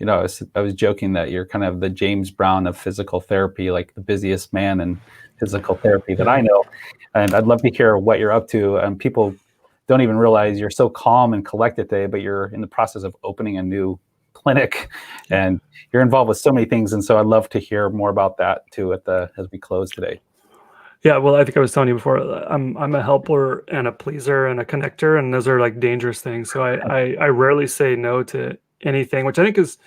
I was joking that you're kind of the James Brown of physical therapy, like the busiest man in physical therapy that I know. And I'd love to hear what you're up to. And people don't even realize you're so calm and collected today, but you're in the process of opening a new clinic and you're involved with so many things. And so I'd love to hear more about that too as we close today. Yeah, well, I think I was telling you before, I'm a helper and a pleaser and a connector, and those are like dangerous things. So I rarely say no to anything, which I think is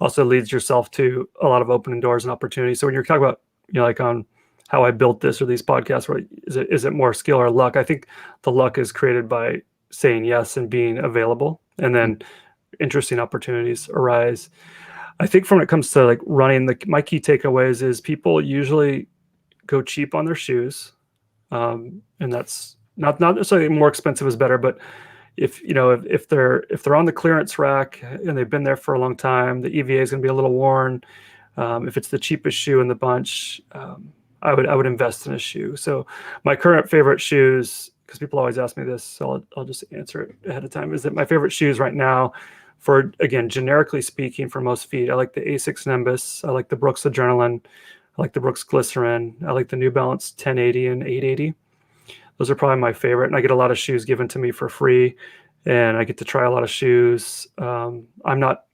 also leads yourself to a lot of opening doors and opportunities. So when you're talking about, like on how I built this or these podcasts, right, is it more skill or luck? I think the luck is created by saying yes and being available, and then interesting opportunities arise. I think when it comes to like running, my key takeaways is people usually go cheap on their shoes, and that's not necessarily more expensive is better, but if they're on the clearance rack and they've been there for a long time, the EVA is going to be a little worn. If it's the cheapest shoe in the bunch, I would invest in a shoe. So my current favorite shoes, because people always ask me this, so I'll just answer it ahead of time, is that my favorite shoes right now, for, again, generically speaking, for most feet, I like the Asics Nimbus, I like the Brooks Adrenaline, I like the Brooks Glycerin. I like the New Balance 1080 and 880. Those are probably my favorite. And I get a lot of shoes given to me for free, and I get to try a lot of shoes. I'm not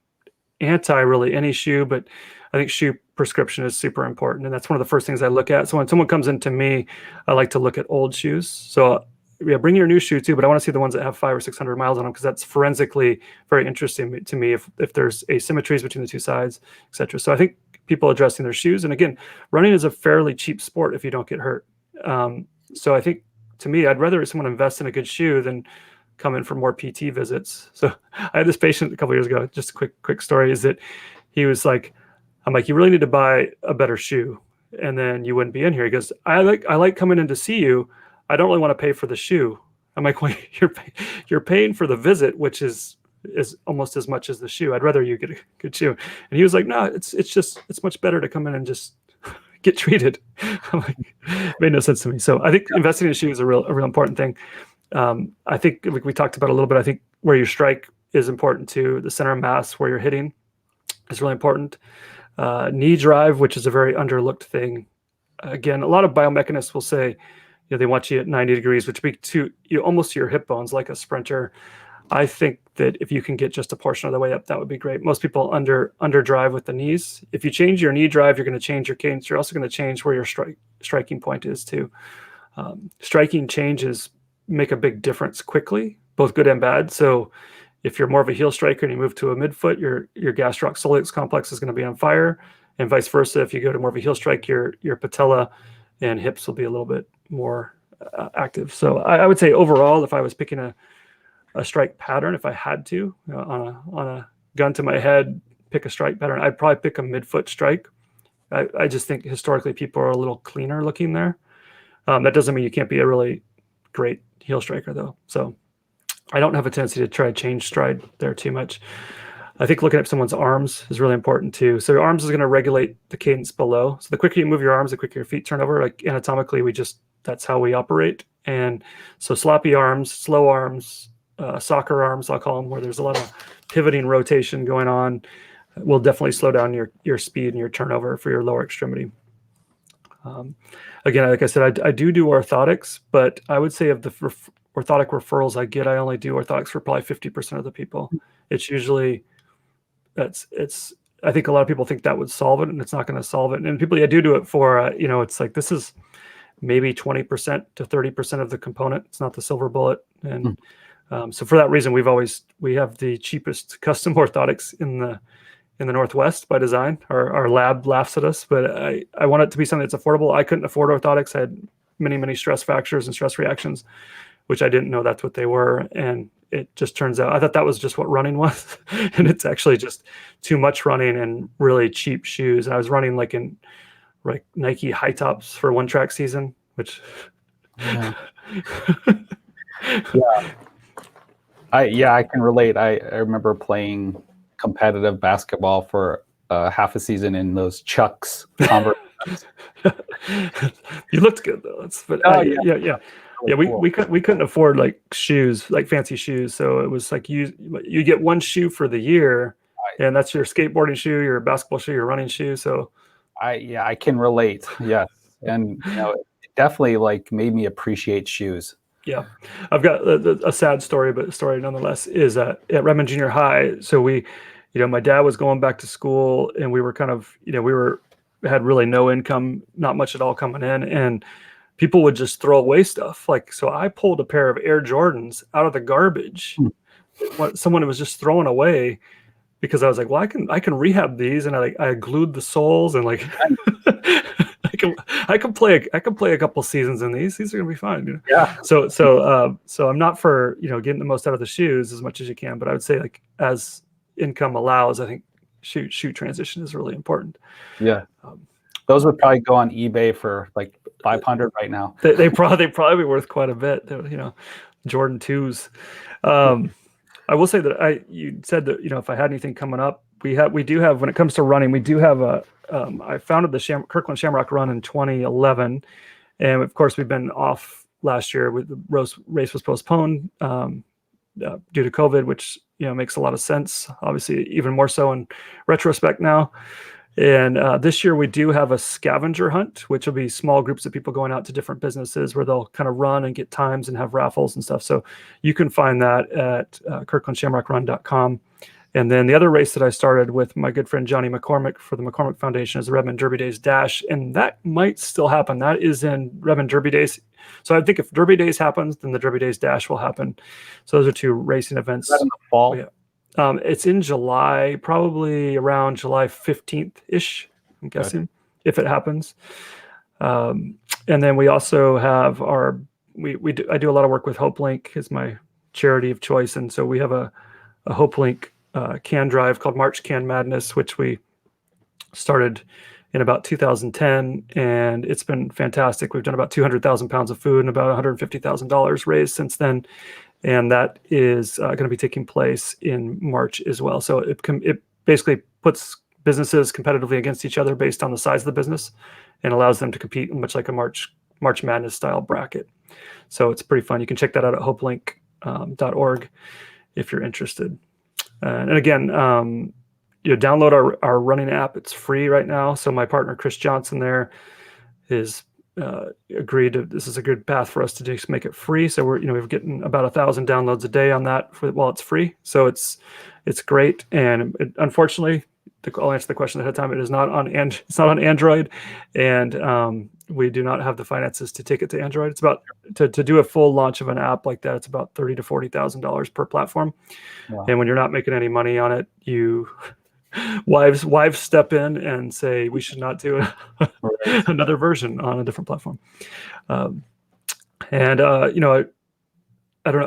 anti really any shoe, but I think shoe prescription is super important. And that's one of the first things I look at. So when someone comes into me, I like to look at old shoes. So yeah, bring your new shoe too, but I want to see the ones that have 500 or 600 miles on them, because that's forensically very interesting to me if there's asymmetries between the two sides, etc. So I think people addressing their shoes, and again, running is a fairly cheap sport if you don't get hurt. So I think, to me, I'd rather someone invest in a good shoe than come in for more PT visits. So I had this patient a couple of years ago, just a quick story, is that he was like, I'm like, you really need to buy a better shoe, and then you wouldn't be in here. He goes, I like coming in to see you. I don't really want to pay for the shoe. I'm like, well, you're paying for the visit, which is almost as much as the shoe. I'd rather you get a good shoe. And he was like, no, it's much better to come in and just get treated. I'm like, it made no sense to me. So I think investing in shoes is a real important thing. I think, like we talked about a little bit, I think where you strike is important too. The center of mass where you're hitting is really important. Knee drive, which is a very underlooked thing. Again, a lot of biomechanists will say, they want you at 90 degrees, which would be almost to your hip bones, like a sprinter. I think that if you can get just a portion of the way up, that would be great. Most people under drive with the knees. If you change your knee drive, you're going to change your cadence. You're also going to change where your striking point is too. Striking changes make a big difference quickly, both good and bad. So if you're more of a heel striker and you move to a midfoot, your gastroc-soleus complex is going to be on fire, and vice versa. If you go to more of a heel strike, your patella and hips will be a little bit more active. So I would say overall, if I was picking a strike pattern, if I had to, on a gun to my head, pick a strike pattern, I'd probably pick a midfoot strike. I just think historically people are a little cleaner looking there. That doesn't mean you can't be a really great heel striker though. So I don't have a tendency to try to change stride there too much. I think looking at someone's arms is really important too. So your arms is going to regulate the cadence below. So the quicker you move your arms, the quicker your feet turn over. Like anatomically, that's how we operate. And so sloppy arms, slow arms, soccer arms, I'll call them, where there's a lot of pivoting rotation going on, will definitely slow down your speed and your turnover for your lower extremity. Again, like I said, I do orthotics, but I would say of the orthotic referrals I get, I only do orthotics for probably 50% of the people. It's usually, I think a lot of people think that would solve it, and it's not going to solve it. And people I do it for, it's like, this is maybe 20% to 30% of the component. It's not the silver bullet. And so for that reason, we have the cheapest custom orthotics in the Northwest by design. Our lab laughs at us, but I want it to be something that's affordable. I couldn't afford orthotics. I had many stress fractures and stress reactions, which I didn't know that's what they were. And it just turns out, I thought that was just what running was. And it's actually just too much running and really cheap shoes. And I was running like Nike high tops for one track season, which yeah. I can relate. I remember playing competitive basketball for half a season in those Chucks. You looked good though. We couldn't afford like shoes, like fancy shoes. So it was like you get one shoe for the year, and that's your skateboarding shoe, your basketball shoe, your running shoe. So I can relate. Yes, and it definitely like made me appreciate shoes. Yeah, I've got a sad story, but a story nonetheless is at Redmond Junior High. So my dad was going back to school, and we were kind of, had really no income, not much at all coming in, and people would just throw away stuff. Like, so I pulled a pair of Air Jordans out of the garbage. What someone was just throwing away, because I was like, well, I can rehab these, and I glued the soles, and like I can play a couple seasons in these. These are gonna be fine. Yeah. So I'm not for getting the most out of the shoes as much as you can, but I would say, like, as income allows, I think shoe transition is really important. Yeah. Those would probably go on eBay for like 500 right now. They probably be worth quite a bit. Jordan 2s. I will say that you said that if I had anything coming up, we do have, when it comes to running, we do have I founded the Kirkland Shamrock Run in 2011, and of course we've been off last year. The race was postponed due to COVID, which makes a lot of sense. Obviously, even more so in retrospect now. And this year we do have a scavenger hunt, which will be small groups of people going out to different businesses where they'll kind of run and get times and have raffles and stuff. So you can find that at kirklandshamrockrun.com. And then the other race that I started with my good friend Johnny McCormick for the McCormick Foundation is the Redmond Derby Days Dash, and that might still happen. That is in Redmond Derby Days. So I think if Derby Days happens, then the Derby Days Dash will happen. So those are two racing events. Is that in the fall? Yeah. It's in July, probably around July 15th-ish, I'm guessing, if it happens. And then we also have I do a lot of work with HopeLink, is my charity of choice. And so we have a HopeLink can drive called March Can Madness, which we started in about 2010, and it's been fantastic. We've done about 200,000 pounds of food and about $150,000 raised since then, and that is going to be taking place in March as well. So it basically puts businesses competitively against each other based on the size of the business, and allows them to compete much like a March Madness style bracket. So it's pretty fun. You can check that out at hopelink.org if you're interested. And again, download our running app. It's free right now. So my partner, Chris Johnson, there is agreed to, this is a good path for us to just make it free. So we're getting about 1,000 downloads a day on that while it's free. So it's great. And unfortunately, I'll answer the question ahead of time. It is not on it's not on Android, and we do not have the finances to take it to Android. It's about to do a full launch of an app like that. It's about $30,000 to $40,000 per platform. Wow. And when you're not making any money on it, wives step in and say we should not do another version on a different platform. I don't know.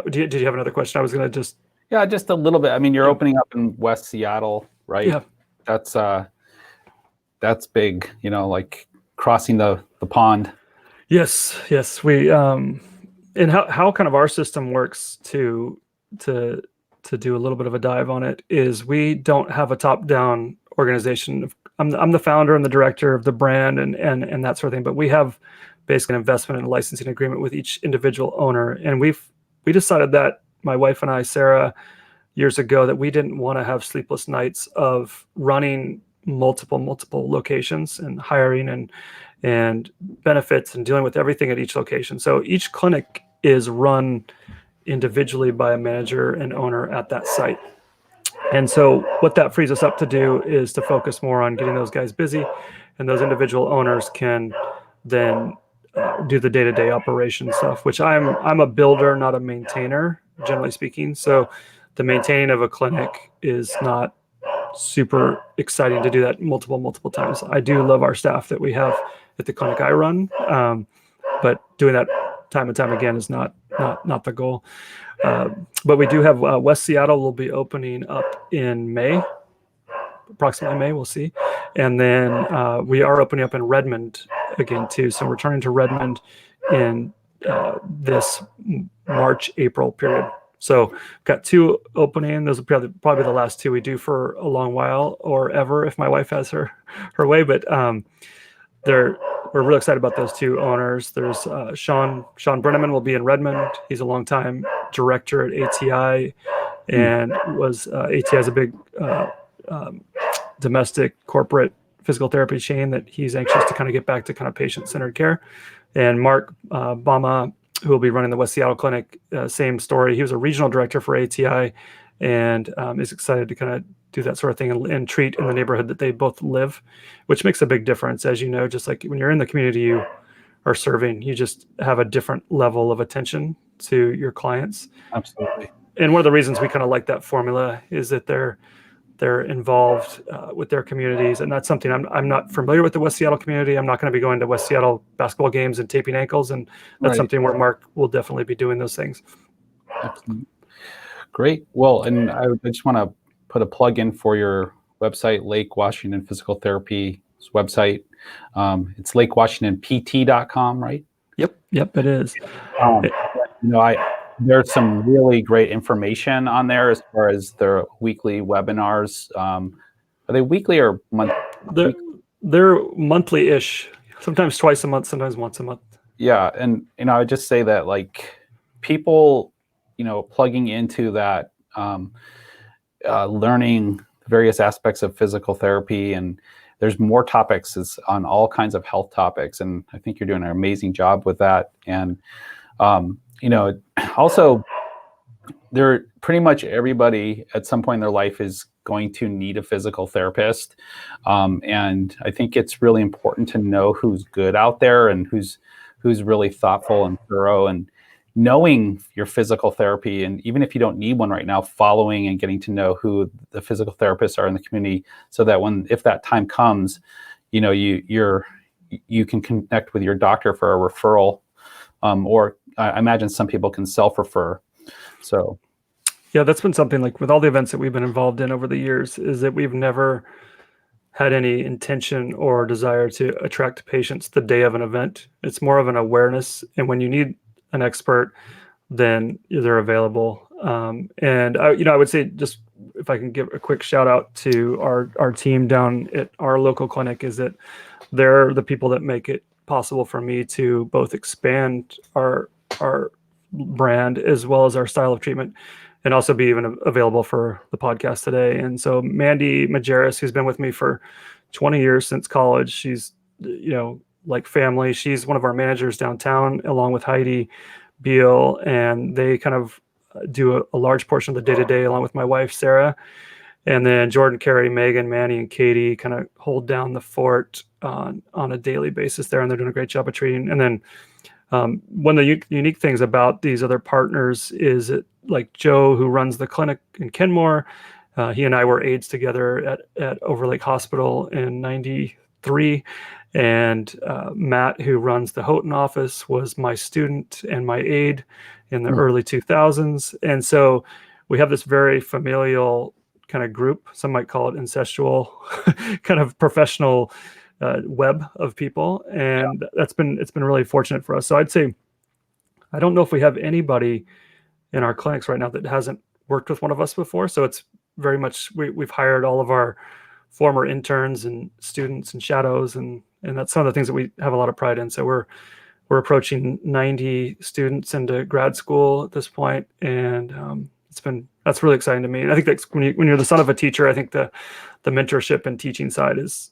Did you have another question? I was going to just a little bit. I mean, you're opening up in West Seattle, right? Yeah. That's big, like crossing the pond. Yes. We and how kind of our system works to do a little bit of a dive on it is we don't have a top-down organization. I'm the founder and the director of the brand and that sort of thing, but we have basically an investment and licensing agreement with each individual owner. And we decided that, my wife and I, Sarah, years ago, that we didn't want to have sleepless nights of running multiple locations and hiring and benefits and dealing with everything at each location. So each clinic is run individually by a manager and owner at that site. And so what that frees us up to do is to focus more on getting those guys busy, and those individual owners can then do the day-to-day operation stuff, which I'm a builder, not a maintainer, generally speaking. So the maintaining of a clinic is not super exciting to do that multiple times. I do love our staff that we have at the clinic I run, but doing that time and time again is not the goal. But we do have West Seattle will be opening up in May, approximately May, we'll see. And then we are opening up in Redmond again too. So we're returning to Redmond in this March, April period. So got two opening. Those will probably the last two we do for a long while or ever if my wife has her way. But we're really excited about those two owners. There's Sean Brenneman will be in Redmond. He's a longtime director at ATI and was ATI is a big domestic corporate physical therapy chain that he's anxious to kind of get back to kind of patient-centered care. And Mark Bama, who will be running the West Seattle clinic, same story. He was a regional director for ATI and is excited to kind of do that sort of thing and treat in the neighborhood that they both live, which makes a big difference. As you know, just like when you're in the community you are serving, you just have a different level of attention to your clients. Absolutely. And one of the reasons we kind of like that formula is that they're involved with their communities, and that's something I'm not familiar with the West Seattle community. I'm not going to be going to West Seattle basketball games and taping ankles, and that's something where Mark will definitely be doing those things. Excellent. Great. Well, and I just want to put a plug in for your website, Lake Washington Physical Therapy's website. It's lakewashingtonpt.com, right? Yep, it is. There's some really great information on there as far as their weekly webinars. Are they weekly or monthly? They're monthly-ish, sometimes twice a month, sometimes once a month. Yeah, and I would just say that like people, plugging into that, learning various aspects of physical therapy, and there's more topics on all kinds of health topics, and I think you're doing an amazing job with that. And also, pretty much everybody at some point in their life is going to need a physical therapist. And I think it's really important to know who's good out there and who's really thoughtful and thorough, and knowing your physical therapy. And even if you don't need one right now, following and getting to know who the physical therapists are in the community, so that if that time comes, you can connect with your doctor for a referral, or I imagine some people can self-refer. So yeah, that's been something, like with all the events that we've been involved in over the years, is that we've never had any intention or desire to attract patients the day of an event. It's more of an awareness, and when you need an expert, then they're available. And I would say, just if I can give a quick shout out to our team down at our local clinic, is that they're the people that make it possible for me to both expand our brand as well as our style of treatment, and also be even available for the podcast today. And so Mandy Majerus, who's been with me for 20 years since college, she's, like family. She's one of our managers downtown, along with Heidi Beal, and they kind of do a large portion of the day-to-day, along with my wife, Sarah. And then Jordan, Carrie, Megan, Manny, and Katie kind of hold down the fort on a daily basis there, and they're doing a great job of treating. And then one of the unique things about these other partners is that, like Joe, who runs the clinic in Kenmore, he and I were aides together at Overlake Hospital in '93. And Matt, who runs the Houghton office, was my student and my aide in the early 2000s. And so we have this very familial kind of group. Some might call it incestual, kind of professional web of people. And it's been really fortunate for us. So I'd say, I don't know if we have anybody in our clinics right now that hasn't worked with one of us before. So it's very much, we've hired all of our former interns and students and shadows, and that's some of the things that we have a lot of pride in. So we're approaching 90 students into grad school at this point, and that's really exciting to me. And I think that's when you're the son of a teacher, I think the mentorship and teaching side is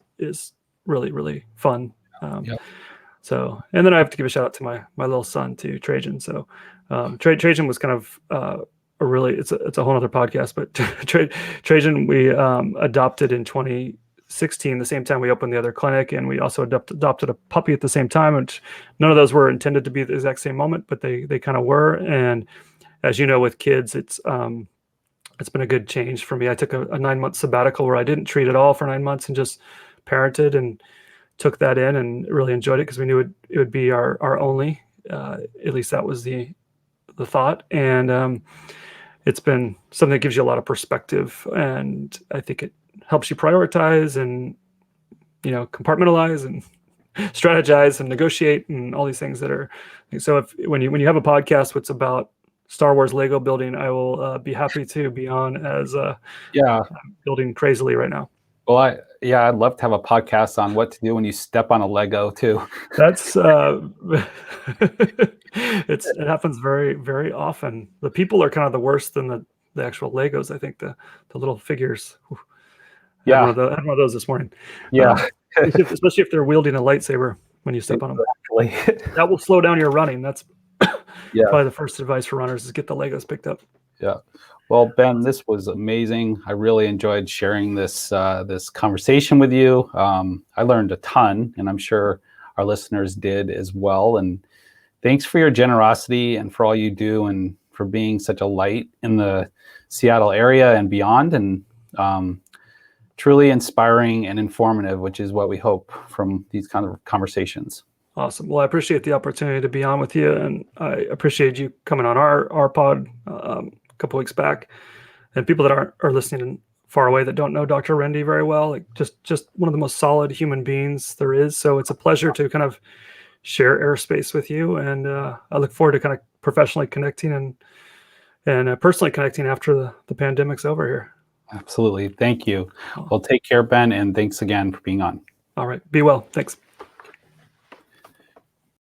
really, really fun. So, and then I have to give a shout out to my little son too, Trajan. So Trajan was kind of it's a whole other podcast, but Trajan we adopted in 2016, the same time we opened the other clinic, and we also adopted a puppy at the same time, which none of those were intended to be the exact same moment, but they kind of were. And as you know, with kids, it's been a good change for me. I took a 9-month sabbatical where I didn't treat at all for 9 months and just parented, and took that in and really enjoyed it, because we knew it would be our only, at least that was the thought. And it's been something that gives you a lot of perspective, and I think it helps you prioritize and, compartmentalize and strategize and negotiate and all these things that are. So when you have a podcast that's about Star Wars Lego building, I will be happy to be on, as I'm building crazily right now. Well, I'd love to have a podcast on what to do when you step on a Lego too. That's it happens very, very often. The people are kind of the worse than the actual Legos. I think the little figures. I had one of those this morning. Yeah, especially if they're wielding a lightsaber when you step on them. That will slow down your running. That's probably the first advice for runners, is get the Legos picked up. Yeah. Well, Ben, this was amazing. I really enjoyed sharing this conversation with you. I learned a ton, and I'm sure our listeners did as well. And thanks for your generosity and for all you do, and for being such a light in the Seattle area and beyond. And truly inspiring and informative, which is what we hope from these kind of conversations. Awesome. Well, I appreciate the opportunity to be on with you, and I appreciate you coming on our pod a couple weeks back. And people that are listening far away that don't know Dr. Rendy very well, like just one of the most solid human beings there is. So it's a pleasure to kind of share airspace with you, and I look forward to kind of professionally connecting and personally connecting after the pandemic's over here. Absolutely. Thank you. Well, take care, Ben, and thanks again for being on. All right. Be well. Thanks.